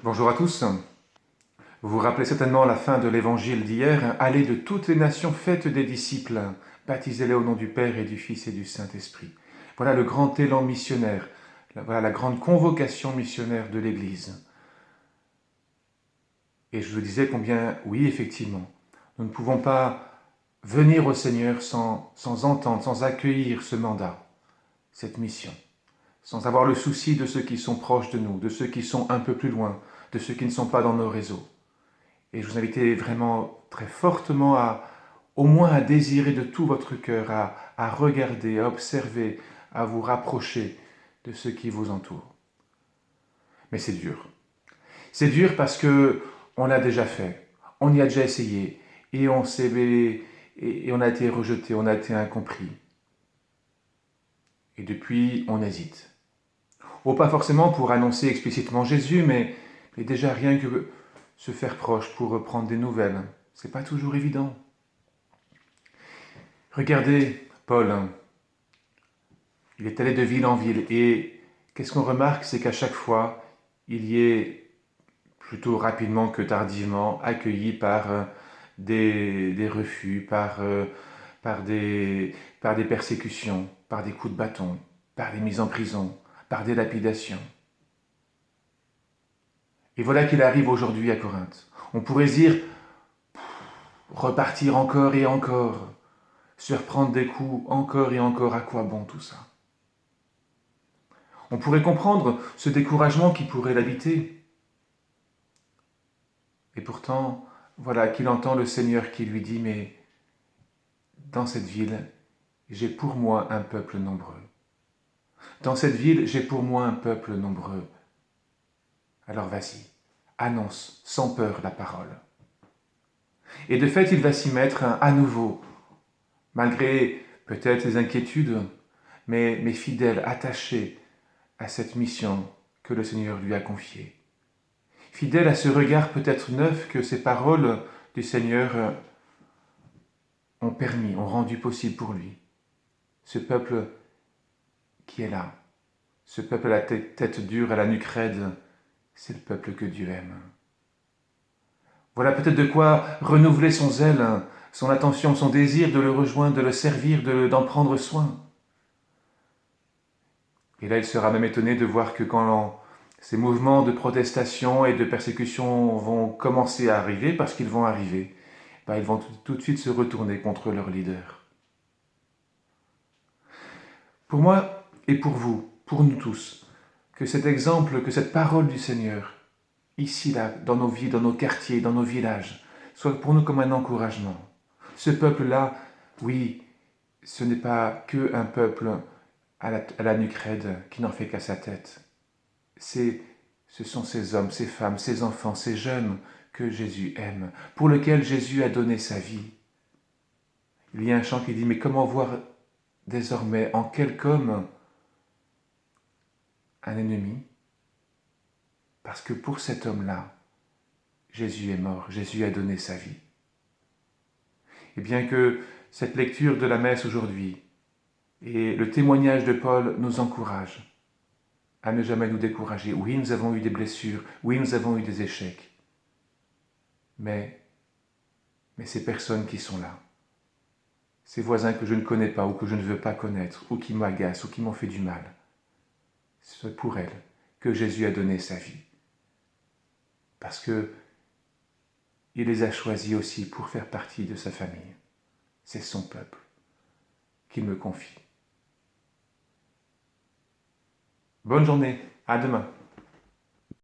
Bonjour à tous. Vous vous rappelez certainement la fin de l'évangile d'hier. Allez de toutes les nations, faites des disciples, baptisez-les au nom du Père et du Fils et du Saint-Esprit. Voilà le grand élan missionnaire, voilà la grande convocation missionnaire de l'Église. Et je vous disais combien, oui, effectivement, nous ne pouvons pas venir au Seigneur sans entendre, sans accueillir ce mandat, cette mission, sans avoir le souci de ceux qui sont proches de nous, de ceux qui sont un peu plus loin, de ceux qui ne sont pas dans nos réseaux. Et je vous invite vraiment très fortement au moins à désirer de tout votre cœur, à regarder, à observer, à vous rapprocher de ceux qui vous entourent. Mais c'est dur. C'est dur parce que on l'a déjà fait, on y a déjà essayé, et on a été rejeté, on a été incompris. Et depuis, on hésite. Oh, pas forcément pour annoncer explicitement Jésus, mais déjà rien que se faire proche pour prendre des nouvelles. C'est pas toujours évident. Regardez Paul, il est allé de ville en ville et qu'est-ce qu'on remarque, c'est qu'à chaque fois, il y est plutôt rapidement que tardivement accueilli par des refus, par des persécutions, par des coups de bâton, par des mises en prison, par des lapidations. Et voilà qu'il arrive aujourd'hui à Corinthe. On pourrait dire repartir encore et encore, se reprendre des coups encore et encore, à quoi bon tout ça? On pourrait comprendre ce découragement qui pourrait l'habiter. Et pourtant, voilà qu'il entend le Seigneur qui lui dit, mais dans cette ville, j'ai pour moi un peuple nombreux. Dans cette ville, j'ai pour moi un peuple nombreux. Alors vas-y, annonce sans peur la parole. Et de fait, il va s'y mettre à nouveau, malgré peut-être les inquiétudes, mais fidèle, attaché à cette mission que le Seigneur lui a confiée. Fidèle à ce regard peut-être neuf que ces paroles du Seigneur ont permis, ont rendu possible pour lui. Ce peuple qui est là, ce peuple à la tête dure, à la nuque raide, c'est le peuple que Dieu aime. Voilà peut-être de quoi renouveler son zèle, son attention, son désir de le rejoindre, de le servir, d'en prendre soin. Et là, il sera même étonné de voir que quand ces mouvements de protestation et de persécution vont commencer à arriver, parce qu'ils vont arriver, ils vont tout de suite se retourner contre leur leader. Pour moi et pour vous, pour nous tous, que cet exemple, que cette parole du Seigneur, ici, là, dans nos vies, dans nos quartiers, dans nos villages, soit pour nous comme un encouragement. Ce peuple-là, oui, ce n'est pas qu'un peuple à la nuque raide qui n'en fait qu'à sa tête. Ce sont ces hommes, ces femmes, ces enfants, ces jeunes que Jésus aime, pour lesquels Jésus a donné sa vie. Il y a un chant qui dit, mais comment voir désormais en quelque homme un ennemi? Parce que pour cet homme-là, Jésus est mort, Jésus a donné sa vie. Et bien que cette lecture de la messe aujourd'hui et le témoignage de Paul nous encourage à ne jamais nous décourager. Oui, nous avons eu des blessures, oui, nous avons eu des échecs, mais ces personnes qui sont là, ces voisins que je ne connais pas ou que je ne veux pas connaître, ou qui m'agacent ou qui m'ont fait du mal, c'est pour elles que Jésus a donné sa vie. Parce que il les a choisis aussi pour faire partie de sa famille. C'est son peuple qu'il me confie. Bonne journée, à demain.